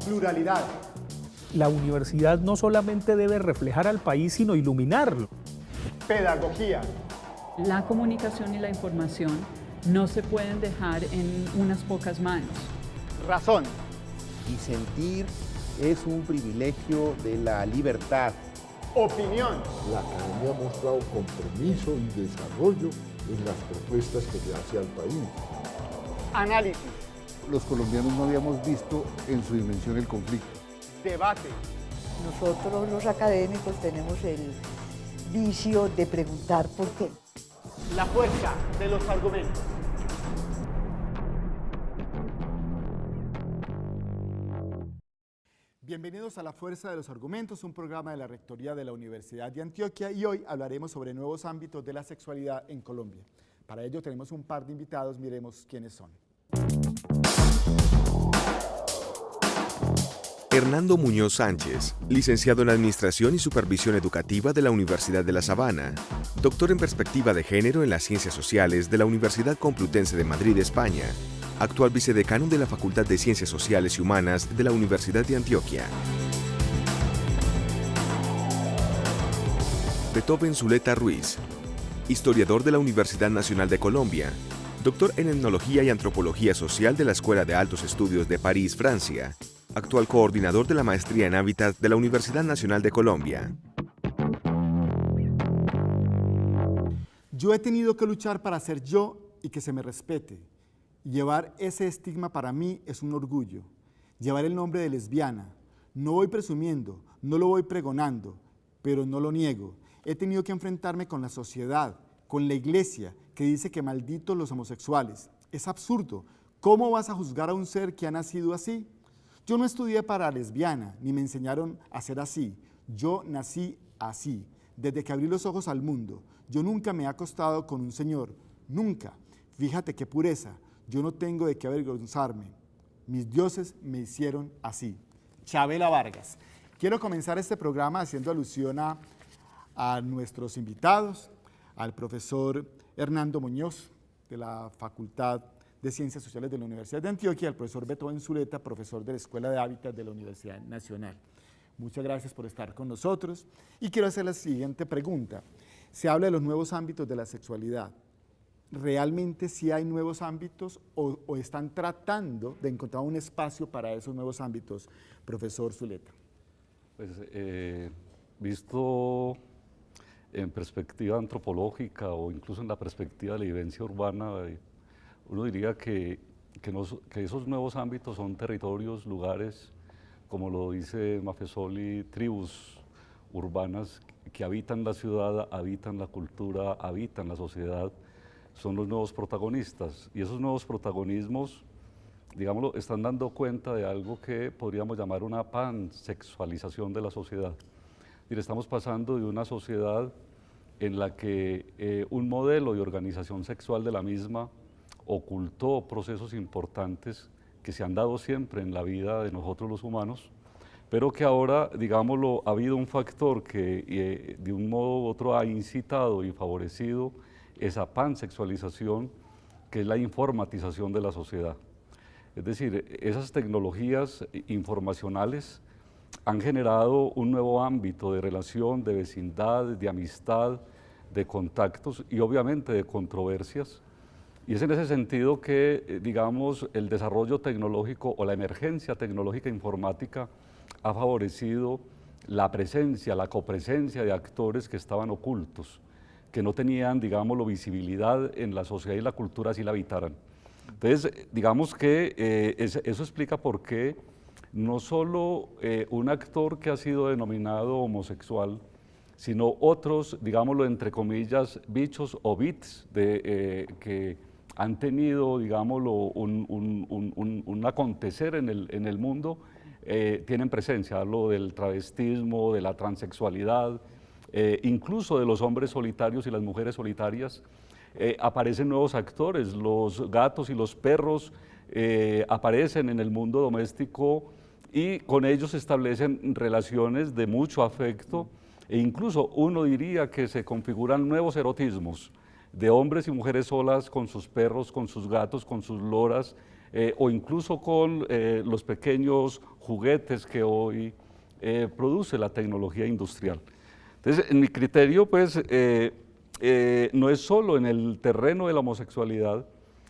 Pluralidad. La universidad no solamente debe reflejar al país, sino iluminarlo. Pedagogía. La comunicación y la información no se pueden dejar en unas pocas manos. Razón. Disentir es un privilegio de la libertad. Opinión. La academia ha mostrado compromiso y desarrollo en las propuestas que le hace al país. Análisis. Los colombianos no habíamos visto en su dimensión el conflicto. Debate. Nosotros los académicos tenemos el vicio de preguntar por qué. La fuerza de los argumentos. Bienvenidos a La Fuerza de los Argumentos, un programa de la Rectoría de la Universidad de Antioquia, y hoy hablaremos sobre nuevos ámbitos de la sexualidad en Colombia. Para ello tenemos un par de invitados, miremos quiénes son. Hernando Muñoz Sánchez, licenciado en Administración y Supervisión Educativa de la Universidad de La Sabana, doctor en Perspectiva de Género en las Ciencias Sociales de la Universidad Complutense de Madrid, España, actual vicedecano de la Facultad de Ciencias Sociales y Humanas de la Universidad de Antioquia. Beethoven Zuleta Ruiz, historiador de la Universidad Nacional de Colombia, doctor en Etnología y Antropología Social de la Escuela de Altos Estudios de París, Francia, actual coordinador de la Maestría en Hábitat de la Universidad Nacional de Colombia. Yo he tenido que luchar para ser yo y que se me respete. Llevar ese estigma para mí es un orgullo. Llevar el nombre de lesbiana. No voy presumiendo, no lo voy pregonando, pero no lo niego. He tenido que enfrentarme con la sociedad, con la iglesia, que dice que malditos los homosexuales. Es absurdo. ¿Cómo vas a juzgar a un ser que ha nacido así? Yo no estudié para lesbiana, ni me enseñaron a ser así. Yo nací así, desde que abrí los ojos al mundo. Yo nunca me he acostado con un señor, nunca. Fíjate qué pureza. Yo no tengo de qué avergonzarme. Mis dioses me hicieron así. Chabela Vargas. Quiero comenzar este programa haciendo alusión a nuestros invitados, al profesor Hernando Muñoz, de la Facultad de Ciencias Sociales de la Universidad de Antioquia, al profesor Beethoven Zuleta, profesor de la Escuela de Hábitat de la Universidad Nacional. Muchas gracias por estar con nosotros. Y quiero hacer la siguiente pregunta. Se habla de los nuevos ámbitos de la sexualidad. ¿Realmente sí hay nuevos ámbitos o están tratando de encontrar un espacio para esos nuevos ámbitos, profesor Zuleta? Pues visto en perspectiva antropológica o incluso en la perspectiva de la vivencia urbana, uno diría que esos nuevos ámbitos son territorios, lugares, como lo dice Maffesoli, tribus urbanas que habitan la ciudad, habitan la cultura, habitan la sociedad, son los nuevos protagonistas. Y esos nuevos protagonismos, digámoslo, están dando cuenta de algo que podríamos llamar una pansexualización de la sociedad. Estamos pasando de una sociedad en la que un modelo de organización sexual de la misma ocultó procesos importantes que se han dado siempre en la vida de nosotros los humanos, pero que ahora, digámoslo, ha habido un factor que de un modo u otro ha incitado y favorecido esa pansexualización, que es la informatización de la sociedad. Es decir, esas tecnologías informacionales han generado un nuevo ámbito de relación, de vecindad, de amistad, de contactos y obviamente de controversias. Y es en ese sentido que, digamos, el desarrollo tecnológico o la emergencia tecnológica informática ha favorecido la presencia, la copresencia de actores que estaban ocultos, que no tenían, digámoslo, visibilidad en la sociedad y la cultura si la habitaran. Entonces, digamos que eso explica por qué no solo un actor que ha sido denominado homosexual, sino otros, digámoslo, entre comillas, bichos o bits que han tenido, digámoslo, un acontecer en el mundo, tienen presencia. Hablo del travestismo, de la transexualidad, incluso de los hombres solitarios y las mujeres solitarias. Aparecen nuevos actores, los gatos y los perros aparecen en el mundo doméstico y con ellos se establecen relaciones de mucho afecto e incluso uno diría que se configuran nuevos erotismos de hombres y mujeres solas con sus perros, con sus gatos, con sus loras, o incluso con los pequeños juguetes que hoy produce la tecnología industrial. Entonces, en mi criterio, pues, no es solo en el terreno de la homosexualidad,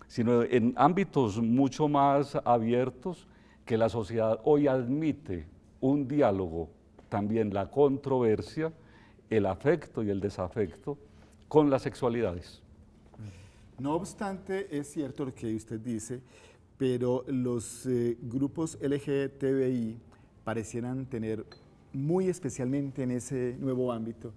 sino en ámbitos mucho más abiertos que la sociedad hoy admite un diálogo, también la controversia, el afecto y el desafecto con las sexualidades. No obstante, es cierto lo que usted dice, pero los grupos LGTBI parecieran tener, muy especialmente en ese nuevo ámbito,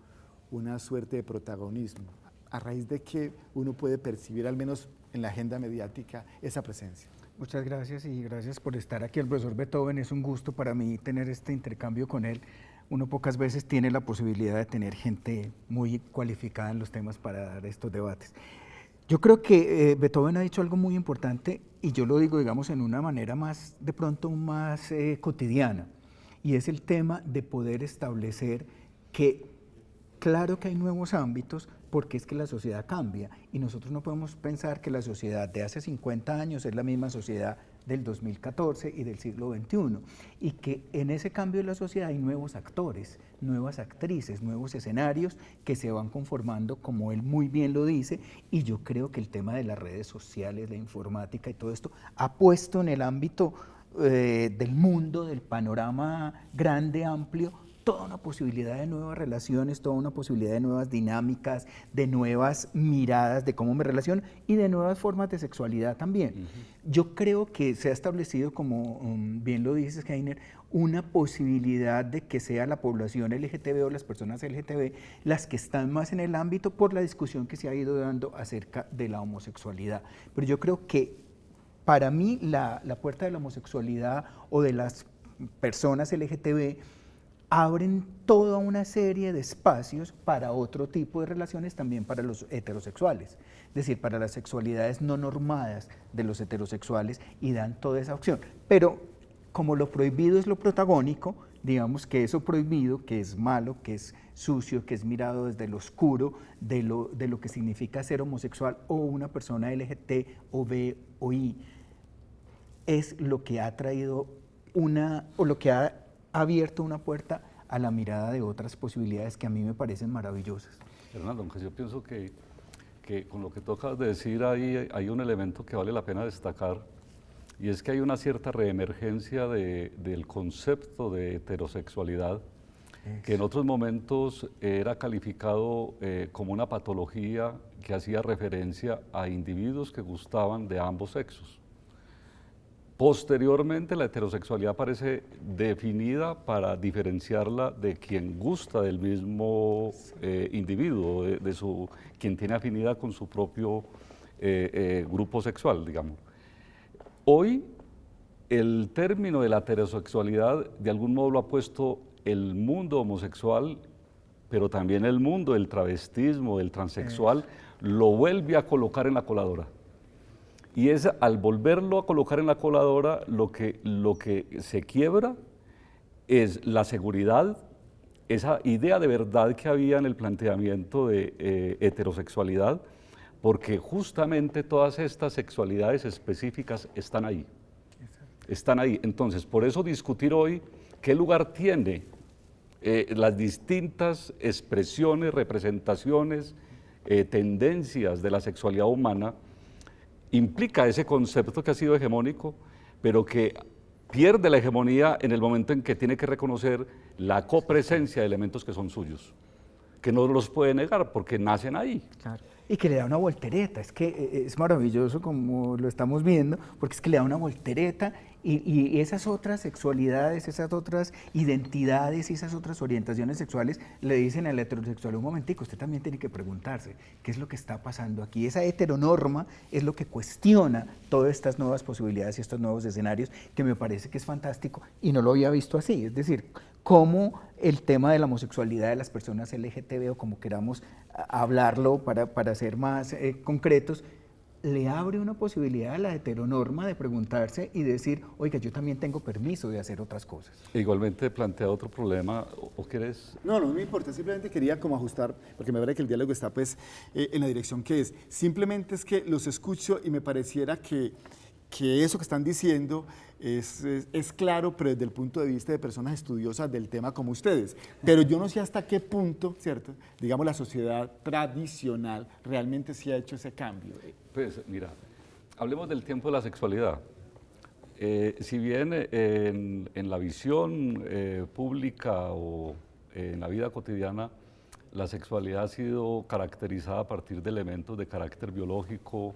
una suerte de protagonismo, a raíz de que uno puede percibir, al menos en la agenda mediática, esa presencia. Muchas gracias y gracias por estar aquí. El profesor Beethoven, es un gusto para mí tener este intercambio con él. Uno pocas veces tiene la posibilidad de tener gente muy cualificada en los temas para dar estos debates. Yo creo que Beethoven ha dicho algo muy importante y yo lo digo, digamos, en una manera más, de pronto, más cotidiana, y es el tema de poder establecer que, claro que hay nuevos ámbitos, porque es que la sociedad cambia y nosotros no podemos pensar que la sociedad de hace 50 años es la misma sociedad del 2014 y del siglo XXI, y que en ese cambio de la sociedad hay nuevos actores, nuevas actrices, nuevos escenarios que se van conformando, como él muy bien lo dice, y yo creo que el tema de las redes sociales, la informática y todo esto ha puesto en el ámbito del mundo, del panorama grande, amplio, toda una posibilidad de nuevas relaciones, toda una posibilidad de nuevas dinámicas, de nuevas miradas de cómo me relaciono y de nuevas formas de sexualidad también. Yo creo que se ha establecido, como bien lo dices, Heiner, una posibilidad de que sea la población LGTB o las personas LGTB las que están más en el ámbito por la discusión que se ha ido dando acerca de la homosexualidad. Pero yo creo que para mí la puerta de la homosexualidad o de las personas LGTB abren toda una serie de espacios para otro tipo de relaciones, también para los heterosexuales, es decir, para las sexualidades no normadas de los heterosexuales, y dan toda esa opción. Pero como lo prohibido es lo protagónico, digamos que eso prohibido, que es malo, que es sucio, que es mirado desde lo oscuro de lo que significa ser homosexual o una persona LGT o B o I, es lo que ha traído lo que ha abierto una puerta a la mirada de otras posibilidades que a mí me parecen maravillosas. Fernando, aunque yo pienso que con lo que tocas de decir ahí hay un elemento que vale la pena destacar, y es que hay una cierta reemergencia del concepto de heterosexualidad, que en otros momentos era calificado como una patología que hacía referencia a individuos que gustaban de ambos sexos. Posteriormente, la heterosexualidad aparece definida para diferenciarla de quien gusta del mismo individuo, quien tiene afinidad con su propio grupo sexual, digamos. Hoy, el término de la heterosexualidad de algún modo lo ha puesto el mundo homosexual, pero también el mundo del travestismo, del transexual, lo vuelve a colocar en la coladora. Y es al volverlo a colocar en la coladora, lo que se quiebra es la seguridad, esa idea de verdad que había en el planteamiento de heterosexualidad, porque justamente todas estas sexualidades específicas están ahí. Están ahí. Entonces, por eso discutir hoy qué lugar tiene las distintas expresiones, representaciones, tendencias de la sexualidad humana, implica ese concepto que ha sido hegemónico, pero que pierde la hegemonía en el momento en que tiene que reconocer la copresencia de elementos que son suyos, que no los puede negar porque nacen ahí. Claro. Y que le da una voltereta, es que es maravilloso como lo estamos viendo, porque es que le da una voltereta y esas otras sexualidades, esas otras identidades y esas otras orientaciones sexuales le dicen al heterosexual: un momentico, usted también tiene que preguntarse qué es lo que está pasando aquí. Esa heteronorma es lo que cuestiona todas estas nuevas posibilidades y estos nuevos escenarios, que me parece que es fantástico y no lo había visto así. Es decir, cómo el tema de la homosexualidad de las personas LGTB, o como queramos hablarlo para ser más concretos, le abre una posibilidad a la heteronorma de preguntarse y decir, oiga, yo también tengo permiso de hacer otras cosas. Igualmente plantea otro problema, ¿o quieres? No, no me importa, simplemente quería como ajustar, porque me parece que el diálogo está pues en la dirección que es. Simplemente es que los escucho y me pareciera que eso que están diciendo es claro, pero desde el punto de vista de personas estudiosas del tema como ustedes. Pero yo no sé hasta qué punto, ¿cierto? Digamos, la sociedad tradicional realmente sí ha hecho ese cambio. Pues mira, hablemos del tiempo de la sexualidad. Si bien en la visión pública o en la vida cotidiana, la sexualidad ha sido caracterizada a partir de elementos de carácter biológico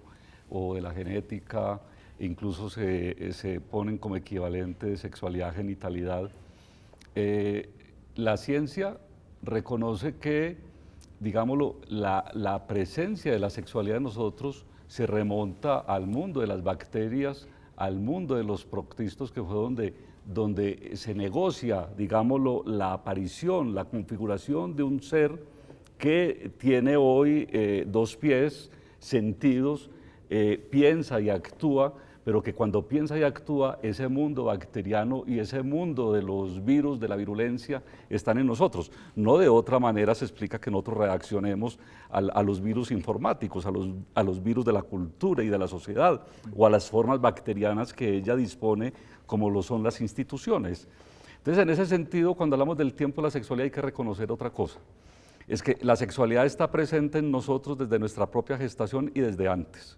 o de la genética, incluso se ponen como equivalente de sexualidad a genitalidad. La ciencia reconoce que, digámoslo, la presencia de la sexualidad en nosotros se remonta al mundo de las bacterias, al mundo de los proctistos, que fue donde se negocia, digámoslo, la aparición, la configuración de un ser que tiene hoy 2 pies, sentidos, piensa y actúa, pero que cuando piensa y actúa, ese mundo bacteriano y ese mundo de los virus, de la virulencia, están en nosotros. No de otra manera se explica que nosotros reaccionemos a los virus informáticos, a los virus de la cultura y de la sociedad, o a las formas bacterianas que ella dispone, como lo son las instituciones. Entonces, en ese sentido, cuando hablamos del tiempo de la sexualidad, hay que reconocer otra cosa. Es que la sexualidad está presente en nosotros desde nuestra propia gestación y desde antes.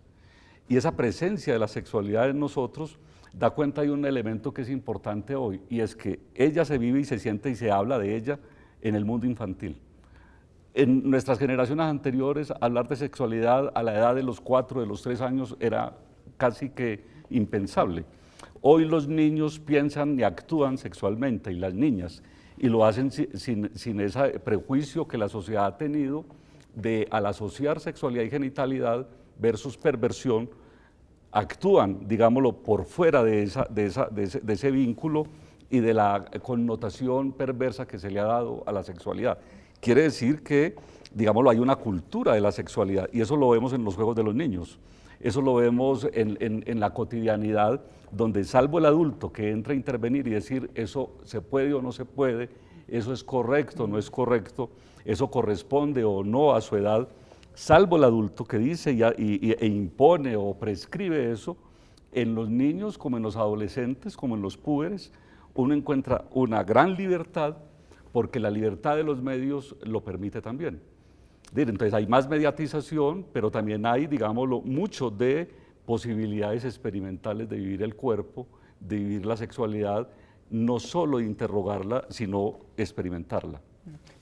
Y esa presencia de la sexualidad en nosotros da cuenta de un elemento que es importante hoy, y es que ella se vive y se siente y se habla de ella en el mundo infantil. En nuestras generaciones anteriores, hablar de sexualidad a la edad de los 4, de los 3 años era casi que impensable. Hoy los niños piensan y actúan sexualmente, y las niñas, y lo hacen sin ese prejuicio que la sociedad ha tenido al asociar sexualidad y genitalidad versus perversión, actúan, digámoslo, por fuera de ese vínculo y de la connotación perversa que se le ha dado a la sexualidad. Quiere decir que, digámoslo, hay una cultura de la sexualidad, y eso lo vemos en los juegos de los niños, eso lo vemos en la cotidianidad, donde salvo el adulto que entra a intervenir y decir eso se puede o no se puede, eso es correcto o no es correcto, eso corresponde o no a su edad, salvo el adulto que dice e impone o prescribe eso, en los niños como en los adolescentes, como en los púberes, uno encuentra una gran libertad, porque la libertad de los medios lo permite también. Entonces hay más mediatización, pero también hay, digámoslo, mucho de posibilidades experimentales de vivir el cuerpo, de vivir la sexualidad, no solo de interrogarla, sino experimentarla.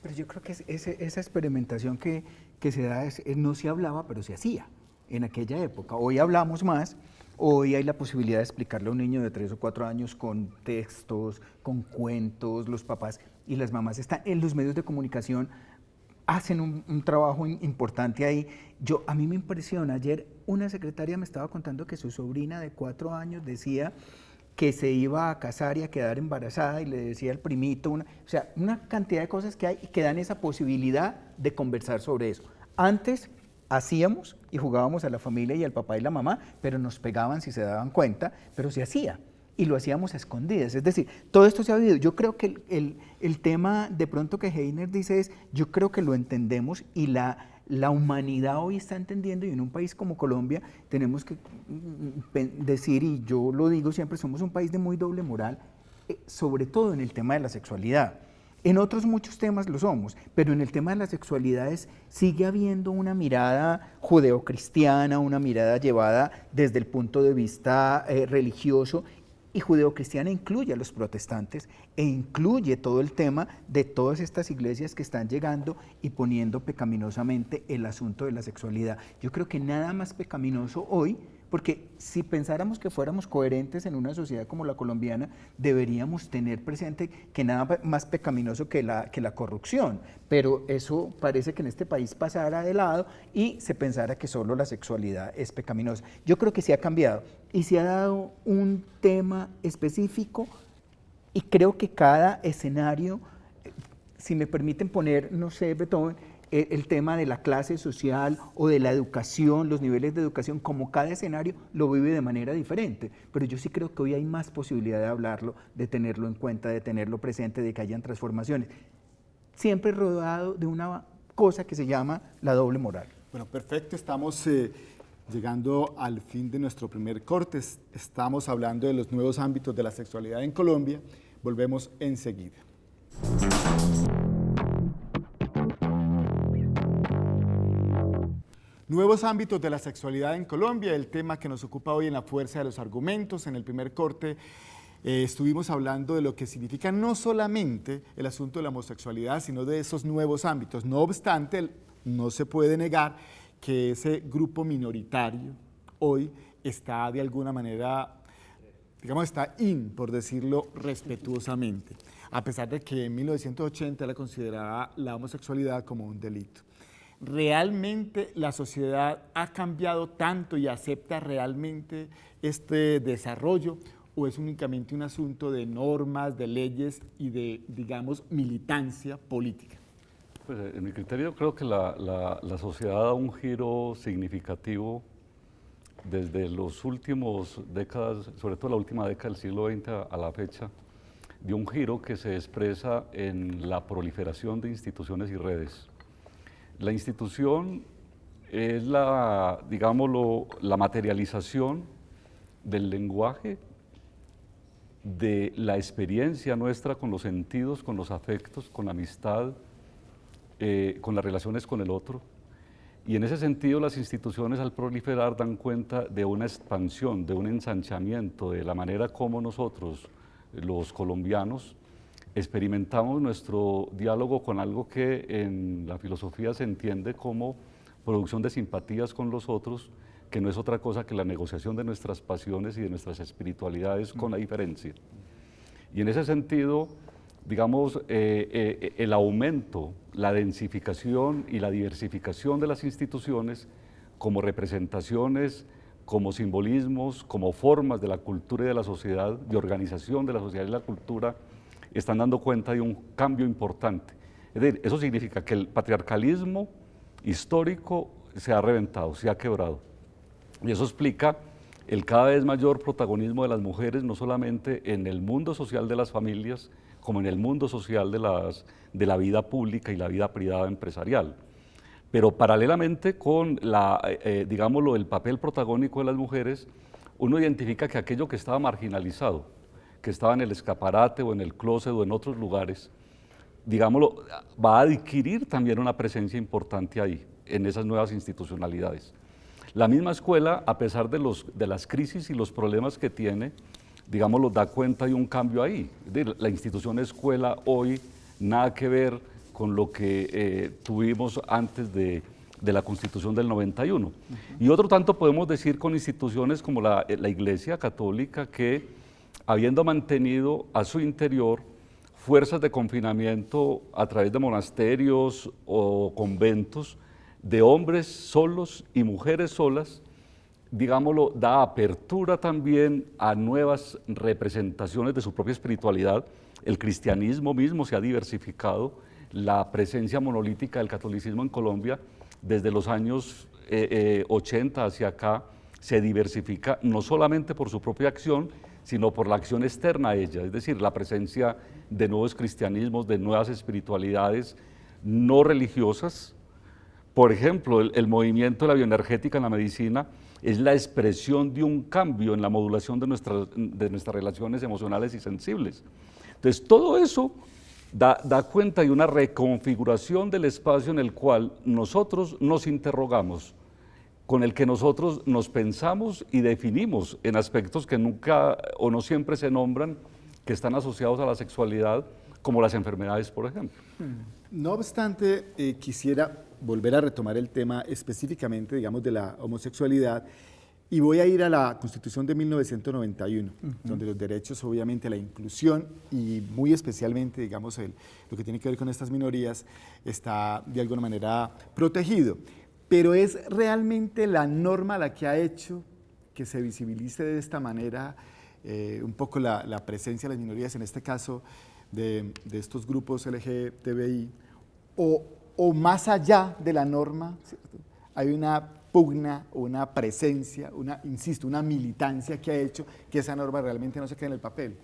Pero yo creo que esa experimentación que se da, no se hablaba, pero se hacía en aquella época. Hoy hablamos más, hoy hay la posibilidad de explicarle a un niño de 3 o 4 años con textos, con cuentos, los papás y las mamás están en los medios de comunicación, hacen un trabajo importante ahí. A mí me impresiona, ayer una secretaria me estaba contando que su sobrina de 4 años decía que se iba a casar y a quedar embarazada, y le decía al primito, o sea, una cantidad de cosas que hay y que dan esa posibilidad de conversar sobre eso. Antes hacíamos y jugábamos a la familia y al papá y la mamá, pero nos pegaban si se daban cuenta, pero se hacía, y lo hacíamos a escondidas. Es decir, todo esto se ha vivido. Yo creo que el tema de pronto que Heiner dice es, yo creo que lo entendemos, y la humanidad hoy está entendiendo, y en un país como Colombia tenemos que decir, y yo lo digo siempre, somos un país de muy doble moral, sobre todo en el tema de la sexualidad. En otros muchos temas lo somos, pero en el tema de las sexualidades sigue habiendo una mirada judeocristiana, una mirada llevada desde el punto de vista religioso, y judeocristiana incluye a los protestantes e incluye todo el tema de todas estas iglesias que están llegando y poniendo pecaminosamente el asunto de la sexualidad. Yo creo que nada más pecaminoso hoy, porque si pensáramos que fuéramos coherentes en una sociedad como la colombiana, deberíamos tener presente que nada más pecaminoso que la corrupción, pero eso parece que en este país pasara de lado y se pensara que solo la sexualidad es pecaminosa. Yo creo que sí ha cambiado y se ha dado un tema específico, y creo que cada escenario, si me permiten poner, no sé, Beethoven, el tema de la clase social o de la educación, los niveles de educación, como cada escenario lo vive de manera diferente. Pero yo sí creo que hoy hay más posibilidad de hablarlo, de tenerlo en cuenta, de tenerlo presente, de que hayan transformaciones. Siempre rodeado de una cosa que se llama la doble moral. Bueno, perfecto, estamos llegando al fin de nuestro primer corte. Estamos hablando de los nuevos ámbitos de la sexualidad en Colombia. Volvemos enseguida. Nuevos ámbitos de la sexualidad en Colombia, el tema que nos ocupa hoy en La Fuerza de los Argumentos. En el primer corte estuvimos hablando de lo que significa no solamente el asunto de la homosexualidad, sino de esos nuevos ámbitos. No obstante, no se puede negar que ese grupo minoritario hoy está de alguna manera, digamos, está por decirlo respetuosamente, a pesar de que en 1980 la consideraba la homosexualidad como un delito. ¿Realmente la sociedad ha cambiado tanto y acepta realmente este desarrollo o es únicamente un asunto de normas, de leyes y de, digamos, militancia política? Pues en mi criterio creo que la sociedad da un giro significativo desde los últimos décadas, sobre todo la última década del siglo XX a la fecha, de un giro que se expresa en la proliferación de instituciones y redes. La institución es digámoslo, la materialización del lenguaje, de la experiencia nuestra con los sentidos, con los afectos, con la amistad, con las relaciones con el otro. Y en ese sentido las instituciones al proliferar dan cuenta de una expansión, de un ensanchamiento, de la manera como nosotros, los colombianos, experimentamos nuestro diálogo con algo que en la filosofía se entiende como producción de simpatías con los otros, que no es otra cosa que la negociación de nuestras pasiones y de nuestras espiritualidades con la diferencia. Y en ese sentido, digamos, el aumento, la densificación y la diversificación de las instituciones como representaciones, como simbolismos, como formas de la cultura y de la sociedad, de organización de la sociedad y la cultura, están dando cuenta de un cambio importante. Es decir, eso significa que el patriarcalismo histórico se ha reventado, se ha quebrado. Y eso explica el cada vez mayor protagonismo de las mujeres, no solamente en el mundo social de las familias, como en el mundo social de la vida pública y la vida privada empresarial. Pero paralelamente con digámoslo, el papel protagónico de las mujeres, uno identifica que aquello que estaba marginalizado, que estaba en el escaparate o en el closet o en otros lugares, digámoslo, va a adquirir también una presencia importante ahí, en esas nuevas institucionalidades. La misma escuela, a pesar de las crisis y los problemas que tiene, digámoslo, da cuenta de un cambio ahí. La institución escuela hoy nada que ver con lo que tuvimos antes de la Constitución del 91. Y otro tanto podemos decir con instituciones como la Iglesia Católica, que habiendo mantenido a su interior fuerzas de confinamiento a través de monasterios o conventos, de hombres solos y mujeres solas, digámoslo, da apertura también a nuevas representaciones de su propia espiritualidad. El cristianismo mismo se ha diversificado, la presencia monolítica del catolicismo en Colombia desde los años 80 hacia acá se diversifica no solamente por su propia acción, sino por la acción externa a ella, es decir, la presencia de nuevos cristianismos, de nuevas espiritualidades no religiosas. Por ejemplo, el movimiento de la bioenergética en la medicina es la expresión de un cambio en la modulación de nuestras relaciones emocionales y sensibles. Entonces, todo eso da cuenta de una reconfiguración del espacio en el cual nosotros nos interrogamos, con el que nosotros nos pensamos y definimos en aspectos que nunca o no siempre se nombran, que están asociados a la sexualidad, como las enfermedades, por ejemplo. No obstante, quisiera volver a retomar el tema específicamente, digamos, de la homosexualidad, y voy a ir a la Constitución de 1991, donde los derechos, obviamente, la inclusión y muy especialmente, digamos, lo que tiene que ver con estas minorías, está de alguna manera protegido. Pero es realmente la norma la que ha hecho que se visibilice de esta manera un poco la presencia de las minorías, en este caso de estos grupos LGTBI, o o más allá de la norma, ¿cierto? Hay una pugna, una presencia, insisto, una militancia que ha hecho que esa norma realmente no se quede en el papel.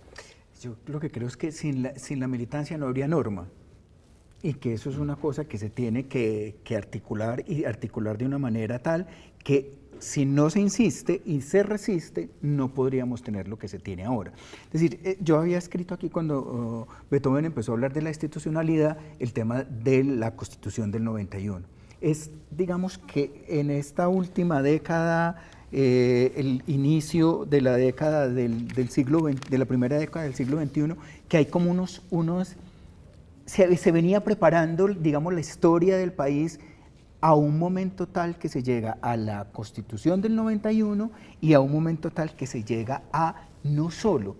Yo lo que creo es que sin la militancia no habría norma, y que eso es una cosa que se tiene que articular, y articular de una manera tal que si no se insiste y se resiste, no podríamos tener lo que se tiene ahora. Es decir, yo había escrito aquí cuando Beethoven empezó a hablar de la institucionalidad, el tema de la Constitución del 91. Es, digamos, que en esta última década, el inicio de la década del siglo XX, de la primera década del siglo XXI, que hay como se venía preparando, digamos, la historia del país a un momento tal que se llega a la Constitución del 91 y a un momento tal que se llega a no solo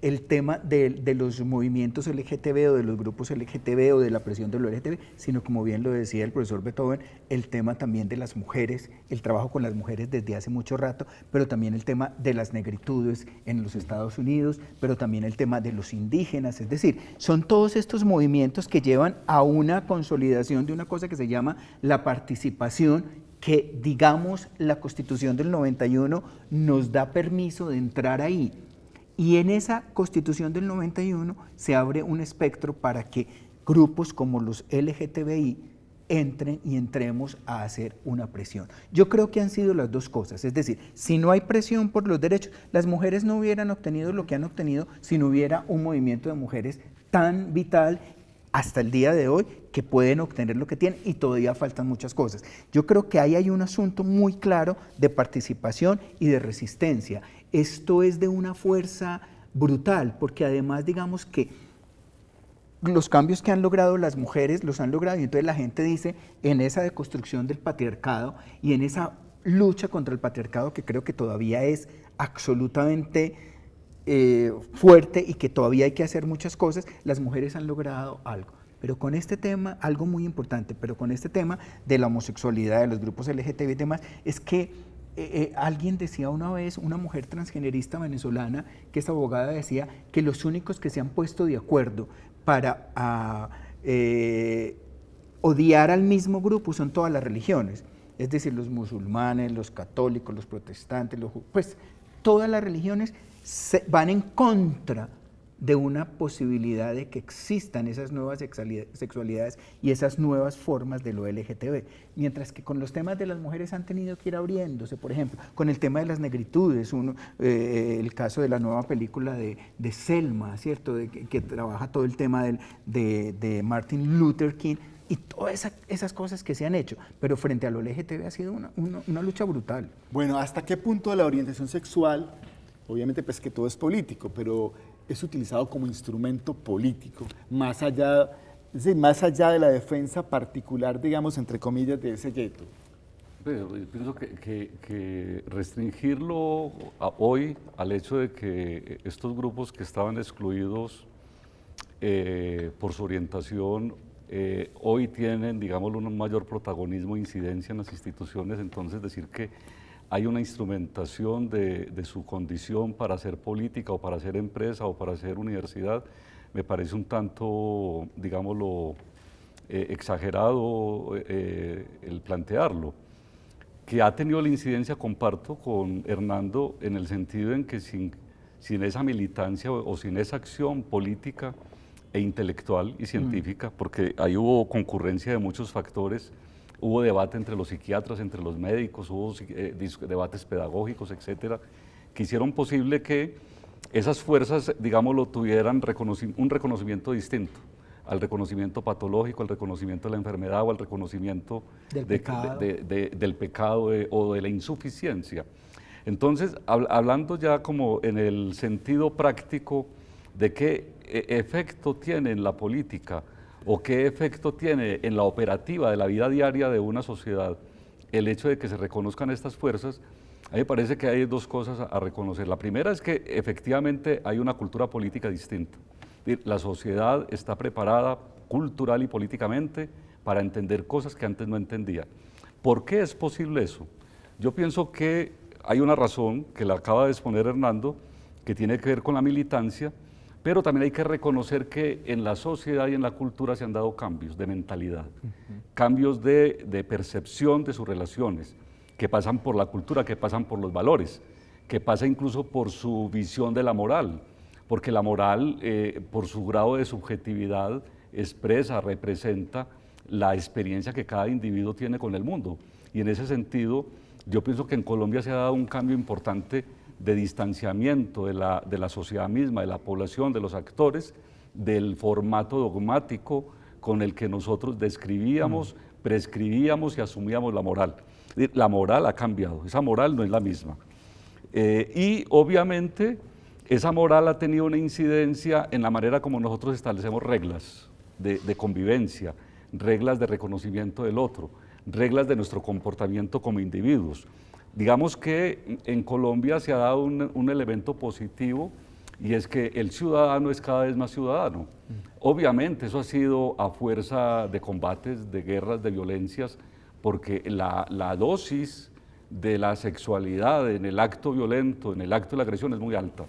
el tema de los movimientos LGTB o de los grupos LGTB o de la presión de lo LGTB, sino, como bien lo decía el profesor Beethoven, el tema también de las mujeres, el trabajo con las mujeres desde hace mucho rato, pero también el tema de las negritudes en los Estados Unidos, pero también el tema de los indígenas. Es decir, son todos estos movimientos que llevan a una consolidación de una cosa que se llama la participación, que, digamos, la Constitución del 91 nos da permiso de entrar ahí. Y en esa Constitución del 91 se abre un espectro para que grupos como los LGTBI entren y entremos a hacer una presión. Yo creo que han sido las dos cosas, es decir, si no hay presión por los derechos, las mujeres no hubieran obtenido lo que han obtenido si no hubiera un movimiento de mujeres tan vital hasta el día de hoy, que pueden obtener lo que tienen, y todavía faltan muchas cosas. Yo creo que ahí hay un asunto muy claro de participación y de resistencia. Esto es de una fuerza brutal, porque además, digamos, que los cambios que han logrado las mujeres los han logrado, y entonces la gente dice, en esa deconstrucción del patriarcado y en esa lucha contra el patriarcado, que creo que todavía es absolutamente fuerte y que todavía hay que hacer muchas cosas, las mujeres han logrado algo. Pero con este tema, algo muy importante, pero con este tema de la homosexualidad, de los grupos LGTB y demás, es que alguien decía una vez, una mujer transgenerista venezolana, que es abogada, decía que los únicos que se han puesto de acuerdo para odiar al mismo grupo son todas las religiones, es decir, los musulmanes, los católicos, los protestantes, pues todas las religiones van en contra de una posibilidad de que existan esas nuevas sexualidades y esas nuevas formas de lo LGTB, mientras que con los temas de las mujeres han tenido que ir abriéndose. Por ejemplo, con el tema de las negritudes, el caso de la nueva película de Selma, ¿cierto? Que trabaja todo el tema de Martin Luther King, y todas esas cosas que se han hecho, pero frente a lo LGTB ha sido una lucha brutal. Bueno, ¿hasta qué punto la orientación sexual, obviamente pues que todo es político, pero es utilizado como instrumento político, más allá de la defensa particular, digamos, entre comillas, de ese gueto? Yo pienso que restringirlo hoy al hecho de que estos grupos que estaban excluidos por su orientación hoy tienen, digamos, un mayor protagonismo e incidencia en las instituciones, entonces decir que hay una instrumentación de su condición para hacer política o para hacer empresa o para hacer universidad, me parece un tanto, digámoslo, exagerado el plantearlo. Que ha tenido la incidencia, comparto con Hernando, en el sentido en que sin esa militancia o sin esa acción política e intelectual y científica, porque ahí hubo concurrencia de muchos factores, hubo debate entre los psiquiatras, entre los médicos, hubo debates pedagógicos, etcétera, que hicieron posible que esas fuerzas, digámoslo, tuvieran un reconocimiento distinto al reconocimiento patológico, al reconocimiento de la enfermedad o al reconocimiento del pecado o de la insuficiencia. Entonces, hablando ya como en el sentido práctico de qué efecto tiene en la política o qué efecto tiene en la operativa de la vida diaria de una sociedad el hecho de que se reconozcan estas fuerzas, a mí me parece que hay dos cosas a reconocer. La primera es que efectivamente hay una cultura política distinta. La sociedad está preparada cultural y políticamente para entender cosas que antes no entendía. ¿Por qué es posible eso? Yo pienso que hay una razón que la acaba de exponer Hernando, que tiene que ver con la militancia, pero también hay que reconocer que en la sociedad y en la cultura se han dado cambios de mentalidad, cambios de percepción de sus relaciones, que pasan por la cultura, que pasan por los valores, que pasa incluso por su visión de la moral, porque la moral, por su grado de subjetividad, expresa, representa la experiencia que cada individuo tiene con el mundo. Y en ese sentido, yo pienso que en Colombia se ha dado un cambio importante de distanciamiento de la sociedad misma, de la población, de los actores, del formato dogmático con el que nosotros describíamos, prescribíamos y asumíamos la moral. La moral ha cambiado, esa moral no es la misma. Y obviamente esa moral ha tenido una incidencia en la manera como nosotros establecemos reglas de convivencia, reglas de reconocimiento del otro, reglas de nuestro comportamiento como individuos. Digamos que en Colombia se ha dado un elemento positivo, y es que el ciudadano es cada vez más ciudadano. Obviamente eso ha sido a fuerza de combates, de guerras, de violencias, porque la dosis de la sexualidad en el acto violento, en el acto de la agresión es muy alta.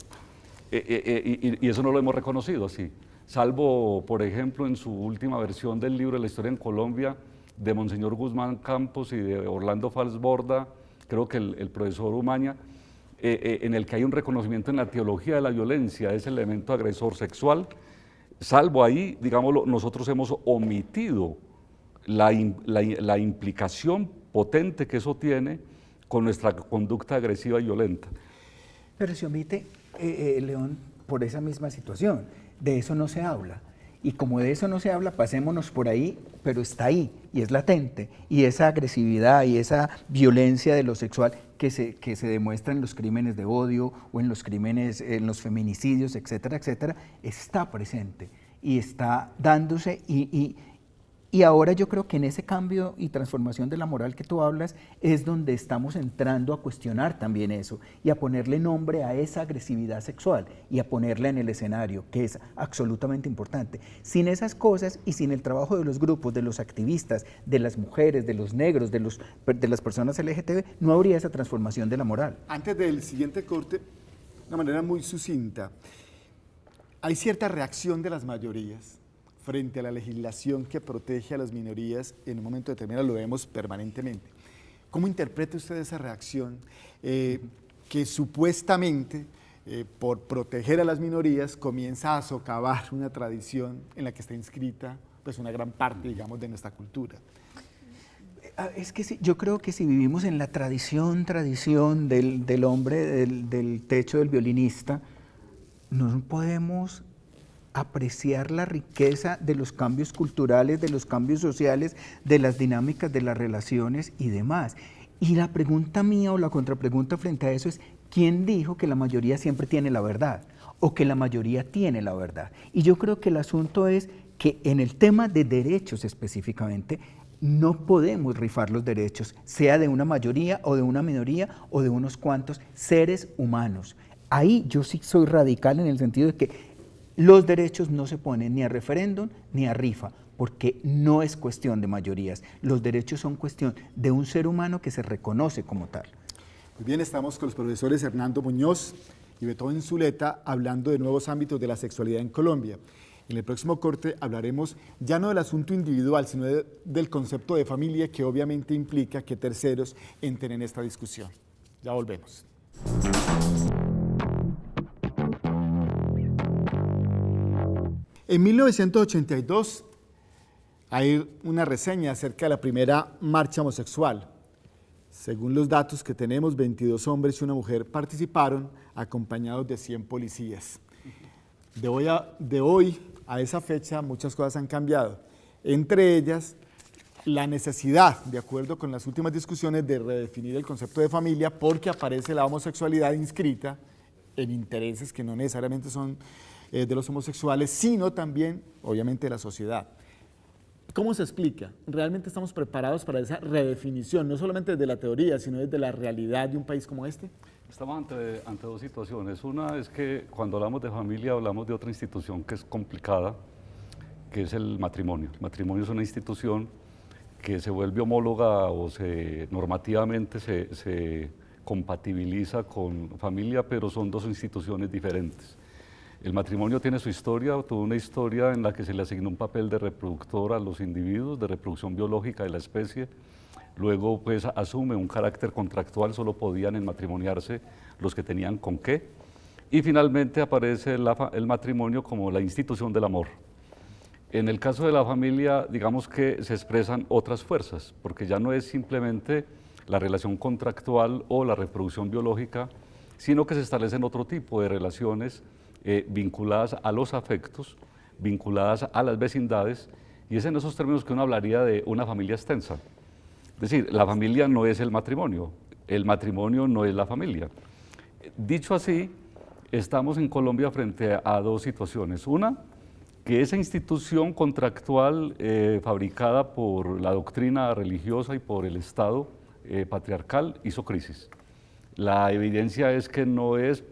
Y eso no lo hemos reconocido así, salvo, por ejemplo, en su última versión del libro de la historia en Colombia, de Monseñor Guzmán Campos y de Orlando Falsborda, creo que el profesor Umaña, en el que hay un reconocimiento en la teología de la violencia, ese elemento agresor sexual, salvo ahí, digámoslo, nosotros hemos omitido la implicación potente que eso tiene con nuestra conducta agresiva y violenta. Pero se omite, León, por esa misma situación, de eso no se habla. Y como de eso no se habla, pasémonos por ahí, pero está ahí y es latente. Y esa agresividad y esa violencia de lo sexual que se demuestra en los crímenes de odio o en los crímenes, en los feminicidios, etcétera, etcétera, está presente y está dándose. Y ahora yo creo que en ese cambio y transformación de la moral que tú hablas es donde estamos entrando a cuestionar también eso y a ponerle nombre a esa agresividad sexual y a ponerla en el escenario, que es absolutamente importante. Sin esas cosas y sin el trabajo de los grupos, de los activistas, de las mujeres, de los negros, de las personas LGTB, no habría esa transformación de la moral. Antes del siguiente corte, de una manera muy sucinta, hay cierta reacción de las mayorías frente a la legislación que protege a las minorías. En un momento determinado lo vemos permanentemente. ¿Cómo interpreta usted esa reacción que supuestamente por proteger a las minorías comienza a socavar una tradición en la que está inscrita pues una gran parte, digamos, de nuestra cultura? Es que sí, yo creo que si vivimos en la tradición del hombre, del techo del violinista, no podemos apreciar la riqueza de los cambios culturales, de los cambios sociales, de las dinámicas de las relaciones y demás. Y la pregunta mía o la contrapregunta frente a eso es, ¿quién dijo que la mayoría siempre tiene la verdad? O que la mayoría tiene la verdad. Y yo creo que el asunto es que en el tema de derechos específicamente, no podemos rifar los derechos, sea de una mayoría o de una minoría o de unos cuantos seres humanos. Ahí yo sí soy radical en el sentido de que los derechos no se ponen ni a referéndum ni a rifa, porque no es cuestión de mayorías. Los derechos son cuestión de un ser humano que se reconoce como tal. Muy bien, estamos con los profesores Hernando Muñoz y Beethoven Zuleta hablando de nuevos ámbitos de la sexualidad en Colombia. En el próximo corte hablaremos ya no del asunto individual, sino del concepto de familia, que obviamente implica que terceros entren en esta discusión. Ya volvemos. En 1982 hay una reseña acerca de la primera marcha homosexual. Según los datos que tenemos, 22 hombres y una mujer participaron acompañados de 100 policías. De hoy a esa fecha muchas cosas han cambiado, entre ellas la necesidad, de acuerdo con las últimas discusiones, de redefinir el concepto de familia, porque aparece la homosexualidad inscrita en intereses que no necesariamente son de los homosexuales, sino también, obviamente, de la sociedad. ¿Cómo se explica? ¿Realmente estamos preparados para esa redefinición, no solamente desde la teoría, sino desde la realidad de un país como este? Estamos ante dos situaciones. Una es que cuando hablamos de familia hablamos de otra institución que es complicada, que es el matrimonio. El matrimonio es una institución que se vuelve homóloga o normativamente se compatibiliza con familia, pero son dos instituciones diferentes. El matrimonio tiene su historia, tuvo una historia en la que se le asignó un papel de reproductor a los individuos, de reproducción biológica de la especie. Luego pues asume un carácter contractual, solo podían matrimoniarse los que tenían con qué. Y finalmente aparece el matrimonio como la institución del amor. En el caso de la familia, digamos que se expresan otras fuerzas, porque ya no es simplemente la relación contractual o la reproducción biológica, sino que se establecen otro tipo de relaciones vinculadas a los afectos, vinculadas a las vecindades, y es en esos términos que uno hablaría de una familia extensa. Es decir, la familia no es el matrimonio no es la familia. Dicho así, estamos en Colombia frente a dos situaciones. Una, que esa institución contractual fabricada por la doctrina religiosa y por el Estado patriarcal hizo crisis. La evidencia es que no es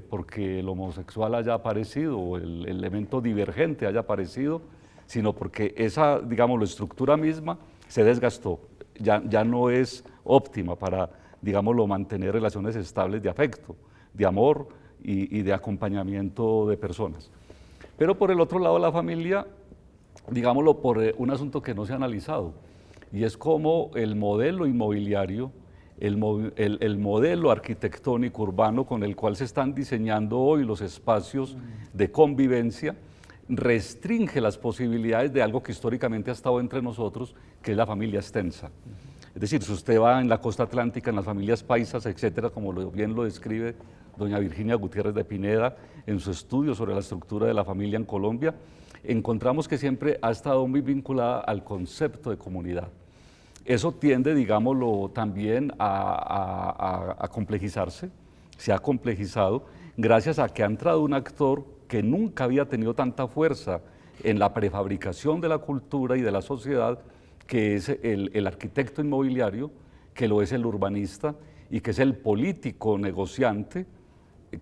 porque el homosexual haya aparecido o el elemento divergente haya aparecido, sino porque esa, digamos, la estructura misma se desgastó, ya no es óptima para, digámoslo, mantener relaciones estables de afecto, de amor y de acompañamiento de personas. Pero por el otro lado la familia, digámoslo, por un asunto que no se ha analizado, y es cómo el modelo inmobiliario, el modelo arquitectónico urbano con el cual se están diseñando hoy los espacios de convivencia, restringe las posibilidades de algo que históricamente ha estado entre nosotros, que es la familia extensa. Es decir, si usted va en la costa atlántica, en las familias paisas, etcétera, como bien lo describe doña Virginia Gutiérrez de Pineda en su estudio sobre la estructura de la familia en Colombia, encontramos que siempre ha estado muy vinculada al concepto de comunidad. Eso tiende, digámoslo, también a complejizarse, se ha complejizado, gracias a que ha entrado un actor que nunca había tenido tanta fuerza en la prefabricación de la cultura y de la sociedad, que es el arquitecto inmobiliario, que lo es el urbanista y que es el político negociante,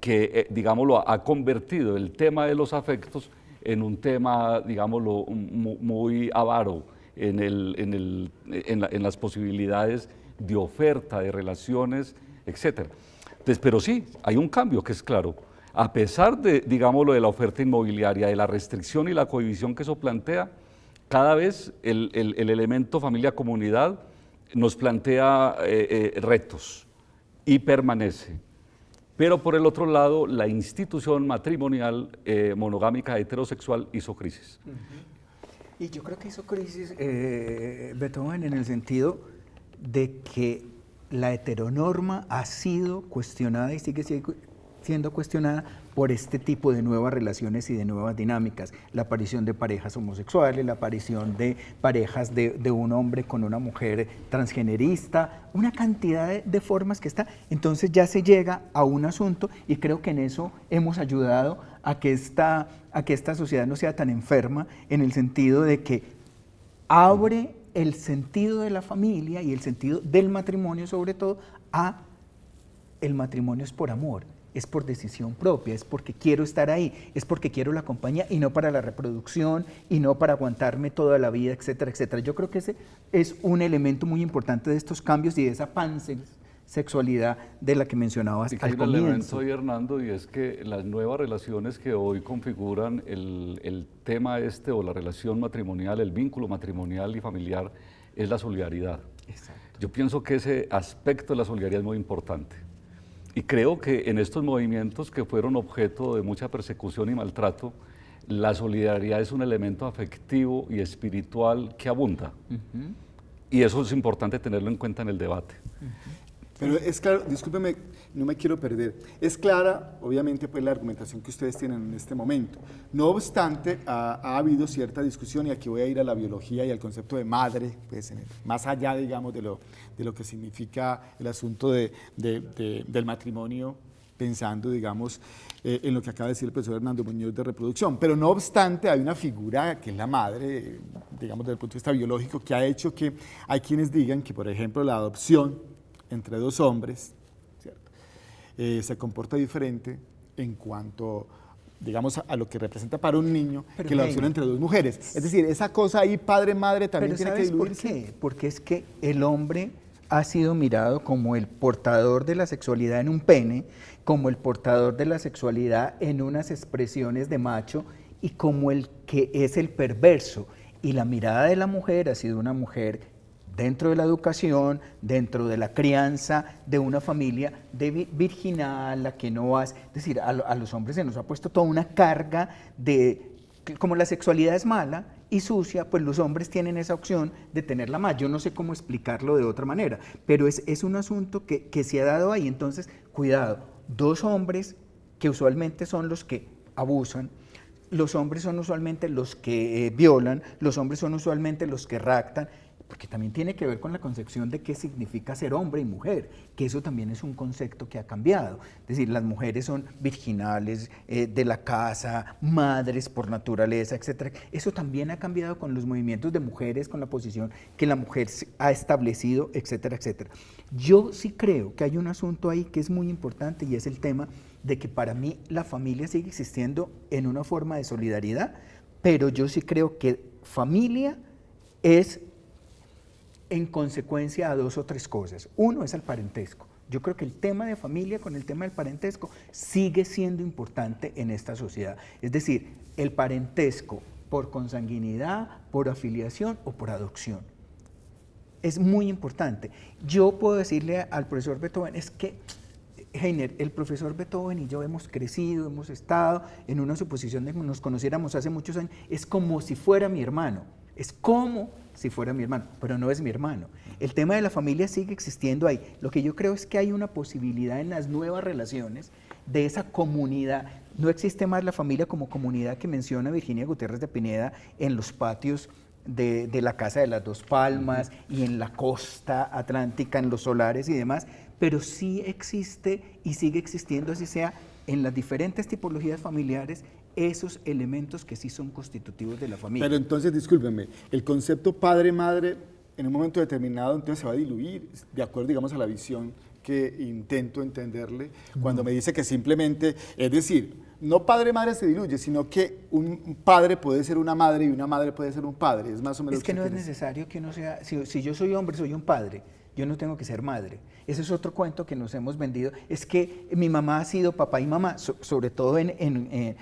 que, digámoslo, ha convertido el tema de los afectos en un tema, digámoslo, muy avaro en las posibilidades de oferta, de relaciones, etc. Entonces, pero sí, hay un cambio que es claro. A pesar de, digámoslo, de la oferta inmobiliaria, de la restricción y la cohibición que eso plantea, cada vez el elemento familia-comunidad nos plantea retos y permanece. Pero por el otro lado, la institución matrimonial monogámica heterosexual hizo crisis. Y yo creo que hizo crisis, Beethoven, en el sentido de que la heteronorma ha sido cuestionada y sigue siendo cuestionada por este tipo de nuevas relaciones y de nuevas dinámicas, la aparición de parejas homosexuales, la aparición de parejas de un hombre con una mujer transgenerista, una cantidad de formas que está. Entonces ya se llega a un asunto y creo que en eso hemos ayudado a que esta sociedad no sea tan enferma, en el sentido de que abre el sentido de la familia y el sentido del matrimonio, sobre todo, a el matrimonio es por amor, es por decisión propia, es porque quiero estar ahí, es porque quiero la compañía y no para la reproducción y no para aguantarme toda la vida, etcétera, etcétera. Yo creo que ese es un elemento muy importante de estos cambios y de esa pansexualidad de la que mencionabas al comienzo. Hay un elemento ahí, Hernando, y es que las nuevas relaciones que hoy configuran el tema o la relación matrimonial, el vínculo matrimonial y familiar, es la solidaridad. Exacto. Yo pienso que ese aspecto de la solidaridad es muy importante. Y creo que en estos movimientos que fueron objeto de mucha persecución y maltrato, la solidaridad es un elemento afectivo y espiritual que abunda. Y eso es importante tenerlo en cuenta en el debate. Pero es claro, discúlpeme, no me quiero perder, es clara, obviamente, pues la argumentación que ustedes tienen en este momento. No obstante, ha habido cierta discusión, y aquí voy a ir a la biología y al concepto de madre, pues más allá, digamos, de lo que significa el asunto del matrimonio, pensando, digamos, en lo que acaba de decir el profesor Hernando Muñoz de reproducción. Pero no obstante, hay una figura que es la madre, digamos, desde el punto de vista biológico, que ha hecho que hay quienes digan que, por ejemplo, la adopción entre dos hombres, ¿cierto? Se comporta diferente en cuanto, digamos, a lo que representa para un niño, pero que la adopción entre dos mujeres. Es decir, esa cosa ahí, padre-madre, también tiene que diluirse. ¿Por qué? Porque es que el hombre ha sido mirado como el portador de la sexualidad en un pene, como el portador de la sexualidad en unas expresiones de macho y como el que es el perverso. Y la mirada de la mujer ha sido una mujer dentro de la educación, dentro de la crianza, de una familia virginal, la que no hace. Es decir, a los hombres se nos ha puesto toda una carga de, como la sexualidad es mala y sucia, pues los hombres tienen esa opción de tenerla más. Yo no sé cómo explicarlo de otra manera, pero es un asunto que se ha dado ahí. Entonces, cuidado, dos hombres que usualmente son los que abusan, los hombres son usualmente los que violan, los hombres son usualmente los que raptan, porque también tiene que ver con la concepción de qué significa ser hombre y mujer, que eso también es un concepto que ha cambiado. Es decir, las mujeres son virginales, de la casa, madres por naturaleza, etc. Eso también ha cambiado con los movimientos de mujeres, con la posición que la mujer ha establecido, etcétera, etcétera. Yo sí creo que hay un asunto ahí que es muy importante y es el tema de que para mí la familia sigue existiendo en una forma de solidaridad, pero yo sí creo que familia es en consecuencia a dos o tres cosas. Uno es el parentesco. Yo creo que el tema de familia con el tema del parentesco sigue siendo importante en esta sociedad. Es decir, el parentesco por consanguinidad, por afiliación o por adopción. Es muy importante. Yo puedo decirle al profesor Beethoven, es que, Heiner, el profesor Beethoven y yo hemos crecido, hemos estado en una suposición de que nos conociéramos hace muchos años, es como si fuera mi hermano. Es como si fuera mi hermano, pero no es mi hermano. El tema de la familia sigue existiendo ahí. Lo que yo creo es que hay una posibilidad en las nuevas relaciones de esa comunidad. No existe más la familia como comunidad que menciona Virginia Gutiérrez de Pineda en los patios de la Casa de las Dos Palmas y en la costa atlántica, en los solares y demás, pero sí existe y sigue existiendo, así sea, en las diferentes tipologías familiares, esos elementos que sí son constitutivos de la familia. Pero entonces, discúlpenme, el concepto padre-madre en un momento determinado entonces se va a diluir, de acuerdo, digamos, a la visión que intento entenderle, cuando me dice que simplemente, es decir, no padre-madre se diluye, sino que un padre puede ser una madre y una madre puede ser un padre, es más o menos. Es que no es necesario que uno sea, si yo soy hombre, soy un padre, yo no tengo que ser madre. Ese es otro cuento que nos hemos vendido, es que mi mamá ha sido papá y mamá, sobre todo en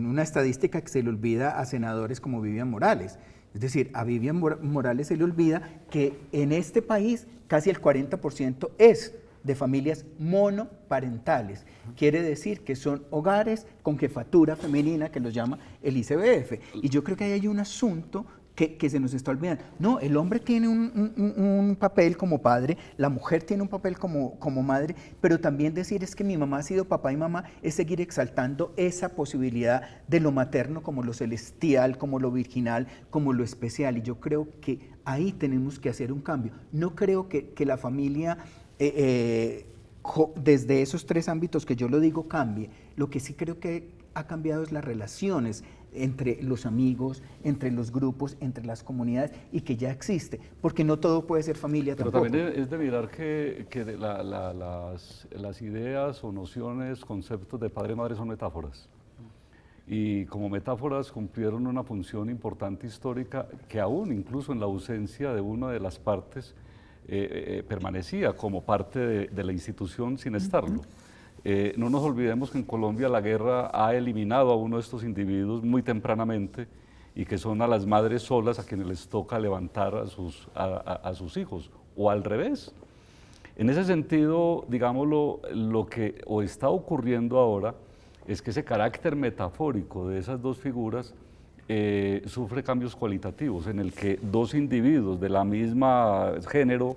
una estadística que se le olvida a senadores como Vivian Morales. Es decir, a Vivian Morales se le olvida que en este país casi el 40% es de familias monoparentales. Quiere decir que son hogares con jefatura femenina, que los llama el ICBF. Y yo creo que ahí hay un asunto que se nos está olvidando. No, el hombre tiene un papel como padre, la mujer tiene un papel como madre, pero también decir es que mi mamá ha sido papá y mamá es seguir exaltando esa posibilidad de lo materno como lo celestial, como lo virginal, como lo especial. Y yo creo que ahí tenemos que hacer un cambio. No creo que la familia desde esos tres ámbitos que yo lo digo cambie. Lo que sí creo que ha cambiado es las relaciones entre los amigos, entre los grupos, entre las comunidades, y que ya existe, porque no todo puede ser familia tampoco. Pero también es de mirar que las ideas o nociones, conceptos de padre y madre son metáforas, y como metáforas cumplieron una función importante histórica que aún incluso en la ausencia de una de las partes permanecía como parte de la institución sin estarlo. No nos olvidemos que en Colombia la guerra ha eliminado a uno de estos individuos muy tempranamente y que son a las madres solas a quienes les toca levantar a sus hijos, o al revés. En ese sentido, digámoslo, lo que está ocurriendo ahora es que ese carácter metafórico de esas dos figuras sufre cambios cualitativos, en el que dos individuos de la misma género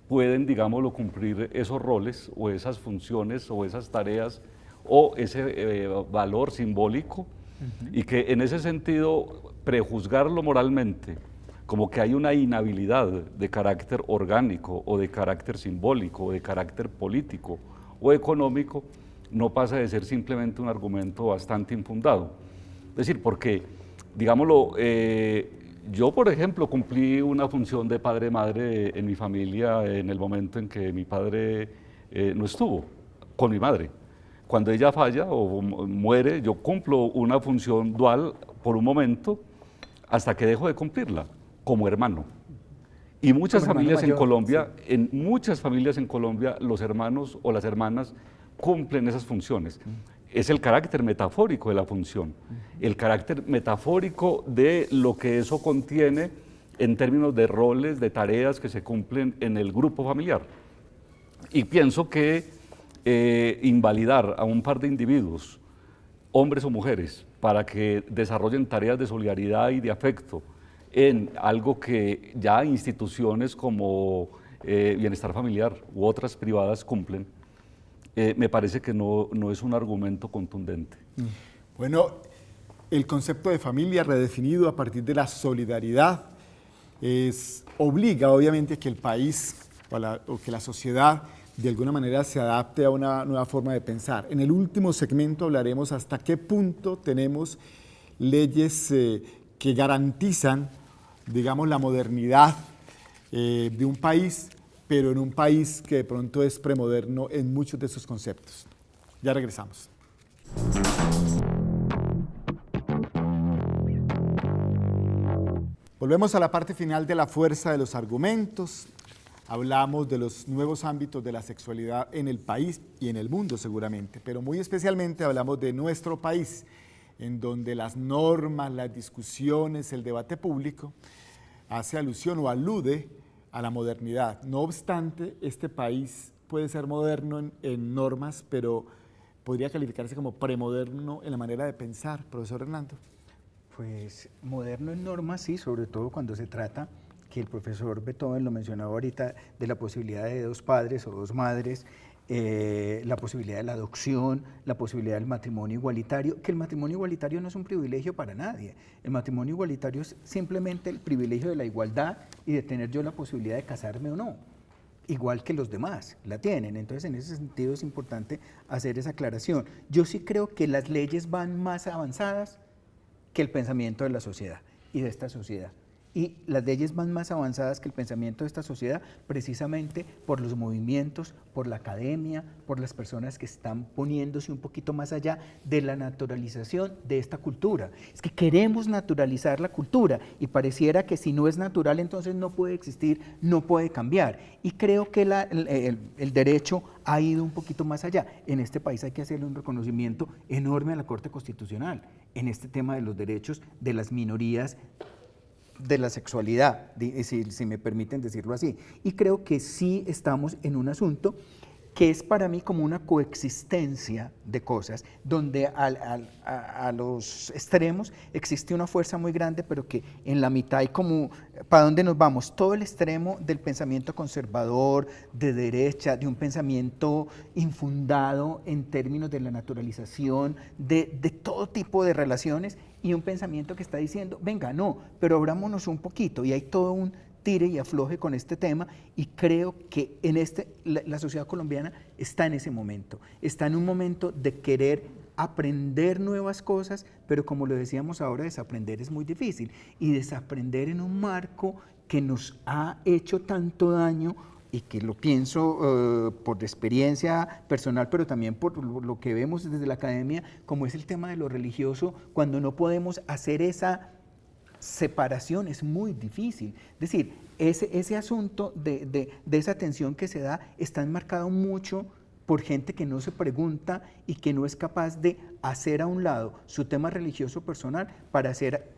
pueden, digámoslo, cumplir esos roles o esas funciones o esas tareas o ese valor simbólico, y que en ese sentido prejuzgarlo moralmente como que hay una inhabilidad de carácter orgánico o de carácter simbólico o de carácter político o económico no pasa de ser simplemente un argumento bastante infundado. Es decir, porque, digámoslo, yo, por ejemplo, cumplí una función de padre-madre en mi familia en el momento en que mi padre no estuvo con mi madre. Cuando ella falla o muere, yo cumplo una función dual por un momento hasta que dejo de cumplirla como hermano. Y muchas Como hermano familias en mayor, Colombia, en muchas familias en Colombia, los hermanos o las hermanas cumplen esas funciones. Es el carácter metafórico de la función, el carácter metafórico de lo que eso contiene en términos de roles, de tareas que se cumplen en el grupo familiar. Y pienso que invalidar a un par de individuos, hombres o mujeres, para que desarrollen tareas de solidaridad y de afecto en algo que ya instituciones como Bienestar Familiar u otras privadas cumplen, me parece que no es un argumento contundente. Bueno, el concepto de familia redefinido a partir de la solidaridad obliga obviamente a que el país o que la sociedad de alguna manera se adapte a una nueva forma de pensar. En el último segmento hablaremos hasta qué punto tenemos leyes que garantizan, digamos, la modernidad de un país, pero en un país que de pronto es premoderno en muchos de esos conceptos. Ya regresamos. Volvemos a la parte final de la fuerza de los argumentos. Hablamos de los nuevos ámbitos de la sexualidad en el país y en el mundo seguramente, pero muy especialmente hablamos de nuestro país, en donde las normas, las discusiones, el debate público hace alusión o alude a la modernidad. No obstante, este país puede ser moderno en normas, pero podría calificarse como premoderno en la manera de pensar, profesor Hernando. Pues moderno en normas, sí, sobre todo cuando se trata, que el profesor Beethoven lo mencionaba ahorita, de la posibilidad de 2 padres o 2 madres, la posibilidad de la adopción, la posibilidad del matrimonio igualitario, que el matrimonio igualitario no es un privilegio para nadie. El matrimonio igualitario es simplemente el privilegio de la igualdad y de tener yo la posibilidad de casarme o no, igual que los demás la tienen. Entonces, en ese sentido es importante hacer esa aclaración. Yo sí creo que las leyes van más avanzadas que el pensamiento de la sociedad y de esta sociedad. Y las leyes van más avanzadas que el pensamiento de esta sociedad precisamente por los movimientos, por la academia, por las personas que están poniéndose un poquito más allá de la naturalización de esta cultura. Es que queremos naturalizar la cultura y pareciera que si no es natural entonces no puede existir, no puede cambiar. Y creo que el derecho ha ido un poquito más allá. En este país hay que hacerle un reconocimiento enorme a la Corte Constitucional en este tema de los derechos de las minorías, de la sexualidad, si me permiten decirlo así. Y creo que sí estamos en un asunto que es para mí como una coexistencia de cosas, donde a los extremos existe una fuerza muy grande, pero que en la mitad hay como, ¿para dónde nos vamos? Todo el extremo del pensamiento conservador, de derecha, de un pensamiento infundado en términos de la naturalización, de todo tipo de relaciones, y un pensamiento que está diciendo, venga, no, pero abrámonos un poquito, y hay todo un tire y afloje con este tema, y creo que en la sociedad colombiana está en ese momento, está en un momento de querer aprender nuevas cosas, pero como lo decíamos ahora, desaprender es muy difícil, y desaprender en un marco que nos ha hecho tanto daño, y que lo pienso por experiencia personal, pero también por lo que vemos desde la academia, como es el tema de lo religioso, cuando no podemos hacer esa separación es muy difícil. Es decir, ese asunto de esa tensión que se da está enmarcado mucho por gente que no se pregunta y que no es capaz de hacer a un lado su tema religioso personal para hacer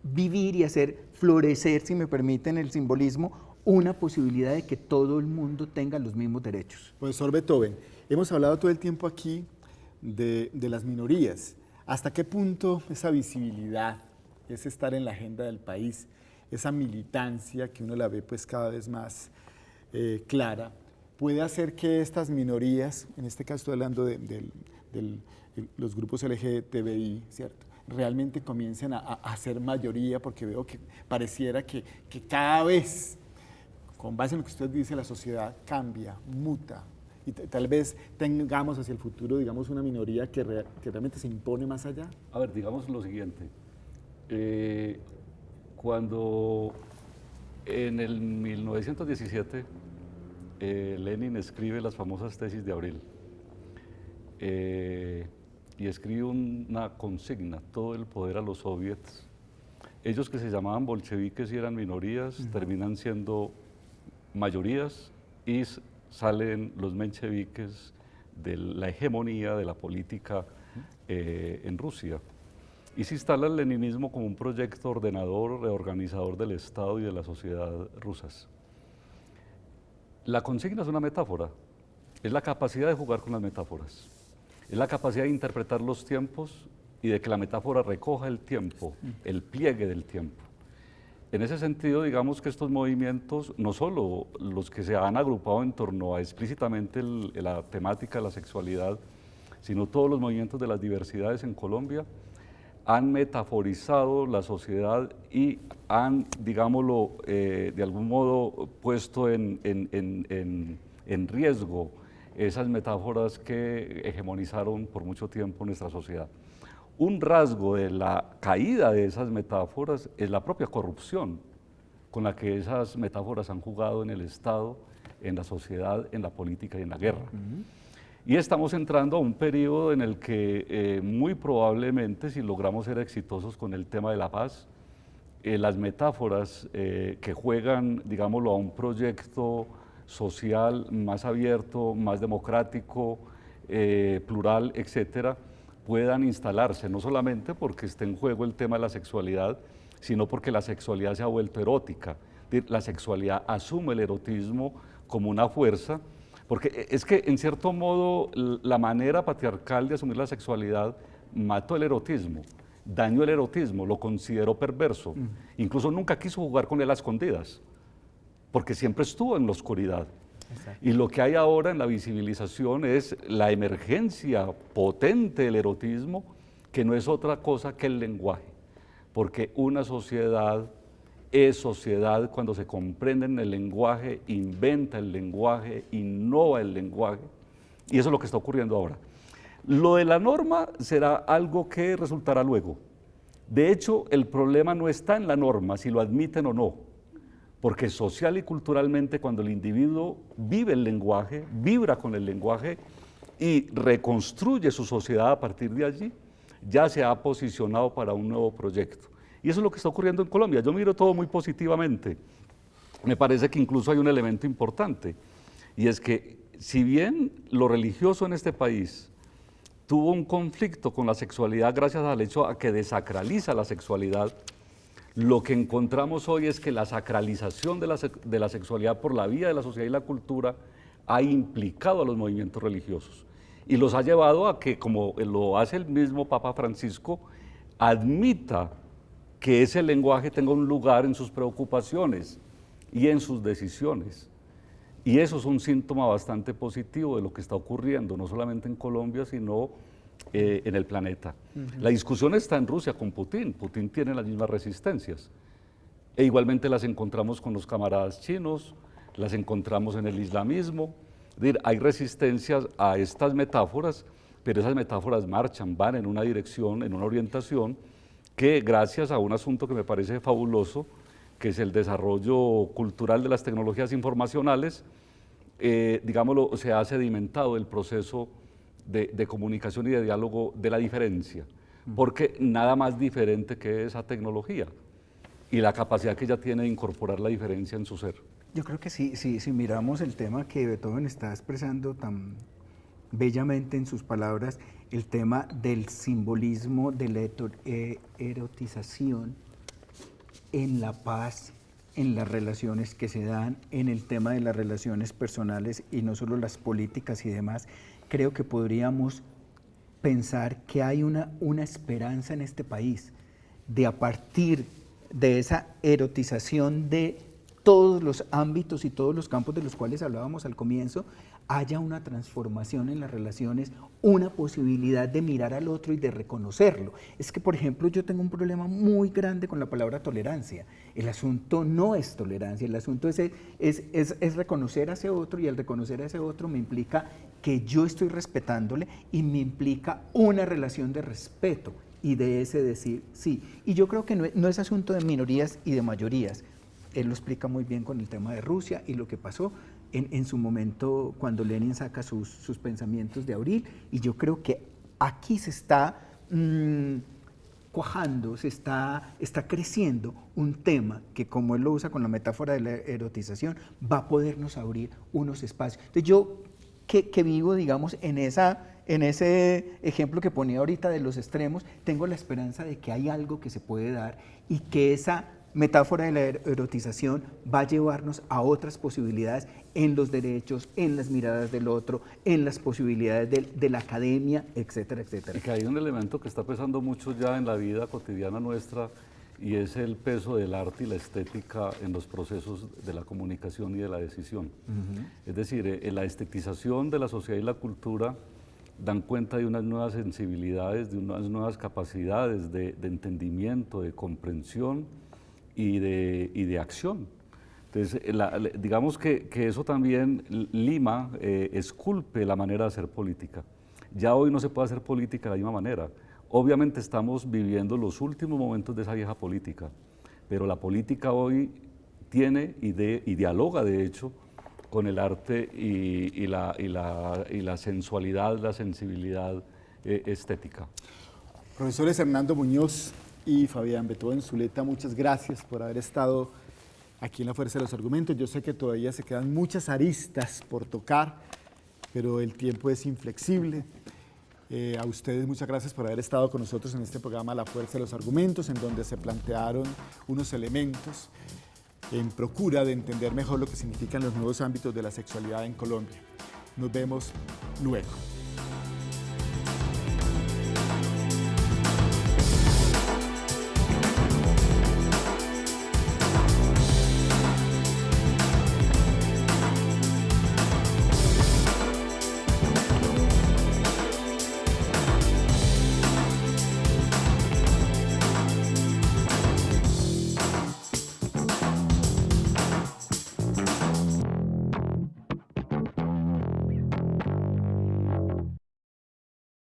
vivir y hacer florecer, si me permiten el simbolismo, una posibilidad de que todo el mundo tenga los mismos derechos. Profesor Beethoven, hemos hablado todo el tiempo aquí de las minorías. ¿Hasta qué punto esa visibilidad, ese estar en la agenda del país, esa militancia que uno la ve pues cada vez más clara, puede hacer que estas minorías, en este caso estoy hablando de los grupos LGTBI, ¿cierto?, realmente comiencen a hacer mayoría? Porque veo que pareciera que cada vez, con base en lo que usted dice, la sociedad cambia, muta, y tal vez tengamos hacia el futuro, digamos, una minoría que realmente se impone más allá. A ver, digamos lo siguiente. Cuando en el 1917 Lenin escribe las famosas tesis de Abril y escribe una consigna, todo el poder a los soviets, ellos que se llamaban bolcheviques y eran minorías, terminan siendo mayorías y salen los mencheviques de la hegemonía de la política en Rusia. Y se instala el leninismo como un proyecto ordenador, reorganizador del Estado y de la sociedad rusas. La consigna es una metáfora, es la capacidad de jugar con las metáforas, es la capacidad de interpretar los tiempos y de que la metáfora recoja el tiempo, el pliegue del tiempo. En ese sentido, digamos que estos movimientos, no solo los que se han agrupado en torno a explícitamente la temática de la sexualidad, sino todos los movimientos de las diversidades en Colombia, han metaforizado la sociedad y han, digámoslo, de algún modo puesto en riesgo esas metáforas que hegemonizaron por mucho tiempo nuestra sociedad. Un rasgo de la caída de esas metáforas es la propia corrupción con la que esas metáforas han jugado en el Estado, en la sociedad, en la política y en la guerra. Y estamos entrando a un periodo en el que muy probablemente, si logramos ser exitosos con el tema de la paz, las metáforas que juegan, digámoslo, a un proyecto social más abierto, más democrático, plural, etcétera, puedan instalarse, no solamente porque esté en juego el tema de la sexualidad, sino porque la sexualidad se ha vuelto erótica. La sexualidad asume el erotismo como una fuerza, porque es que en cierto modo la manera patriarcal de asumir la sexualidad mató el erotismo, dañó el erotismo, lo consideró perverso, incluso nunca quiso jugar con él a escondidas, porque siempre estuvo en la oscuridad. Exacto. Y lo que hay ahora en la visibilización es la emergencia potente del erotismo, que no es otra cosa que el lenguaje, porque una sociedad es sociedad cuando se comprende en el lenguaje, inventa el lenguaje, innova el lenguaje, y eso es lo que está ocurriendo ahora. Lo de la norma será algo que resultará luego. De hecho, el problema no está en la norma, si lo admiten o no, porque social y culturalmente cuando el individuo vive el lenguaje, vibra con el lenguaje y reconstruye su sociedad a partir de allí, ya se ha posicionado para un nuevo proyecto. Y eso es lo que está ocurriendo en Colombia. Yo miro todo muy positivamente. Me parece que incluso hay un elemento importante, y es que si bien lo religioso en este país tuvo un conflicto con la sexualidad gracias al hecho a que desacraliza la sexualidad, lo que encontramos hoy es que la sacralización de la sexualidad por la vía de la sociedad y la cultura ha implicado a los movimientos religiosos y los ha llevado a que, como lo hace el mismo Papa Francisco, admita que ese lenguaje tenga un lugar en sus preocupaciones y en sus decisiones. Y eso es un síntoma bastante positivo de lo que está ocurriendo, no solamente en Colombia, sino en el planeta. La discusión está en Rusia con Putin. Putin tiene las mismas resistencias. E igualmente las encontramos con los camaradas chinos, las encontramos en el islamismo. Es decir, hay resistencias a estas metáforas, pero esas metáforas marchan, van en una dirección, en una orientación, que gracias a un asunto que me parece fabuloso, que es el desarrollo cultural de las tecnologías informacionales, digámoslo, se ha sedimentado el proceso de comunicación y de diálogo de la diferencia, porque nada más diferente que esa tecnología y la capacidad que ella tiene de incorporar la diferencia en su ser. Yo creo que sí, si miramos el tema que Beethoven está expresando tan bellamente en sus palabras, el tema del simbolismo, de la erotización en la paz, en las relaciones que se dan, en el tema de las relaciones personales y no solo las políticas y demás, creo que podríamos pensar que hay una esperanza en este país de, a partir de esa erotización de todos los ámbitos y todos los campos de los cuales hablábamos al comienzo, haya una transformación en las relaciones, una posibilidad de mirar al otro y de reconocerlo. Es que, por ejemplo, yo tengo un problema muy grande con la palabra tolerancia. El asunto no es tolerancia, el asunto es reconocer a ese otro, y al reconocer a ese otro me implica que yo estoy respetándole y me implica una relación de respeto y de ese decir sí. Y yo creo que no es asunto de minorías y de mayorías. Él lo explica muy bien con el tema de Rusia y lo que pasó en su momento cuando Lenin saca sus pensamientos de Abril, y yo creo que aquí se está cuajando, está creciendo un tema que, como él lo usa con la metáfora de la erotización, va a podernos abrir unos espacios. Entonces yo, que vivo, digamos, en ese ejemplo que ponía ahorita de los extremos, tengo la esperanza de que hay algo que se puede dar y que esa metáfora de la erotización va a llevarnos a otras posibilidades en los derechos, en las miradas del otro, en las posibilidades de la academia, etcétera, etcétera. Y que hay un elemento que está pesando mucho ya en la vida cotidiana nuestra, y es el peso del arte y la estética en los procesos de la comunicación y de la decisión. Es decir, la estetización de la sociedad y la cultura dan cuenta de unas nuevas sensibilidades, de unas nuevas capacidades de entendimiento, de comprensión y de acción. Entonces, digamos que eso también lima, esculpe la manera de hacer política. Ya hoy no se puede hacer política de la misma manera. Obviamente estamos viviendo los últimos momentos de esa vieja política, pero la política hoy tiene y dialoga, de hecho, con el arte y la sensualidad, la sensibilidad estética. Profesores Hernando Muñoz y Fabián Beethoven Zuleta, muchas gracias por haber estado aquí en La Fuerza de los Argumentos. Yo sé que todavía se quedan muchas aristas por tocar, pero el tiempo es inflexible. A ustedes muchas gracias por haber estado con nosotros en este programa La Fuerza de los Argumentos, en donde se plantearon unos elementos en procura de entender mejor lo que significan los nuevos ámbitos de la sexualidad en Colombia. Nos vemos luego.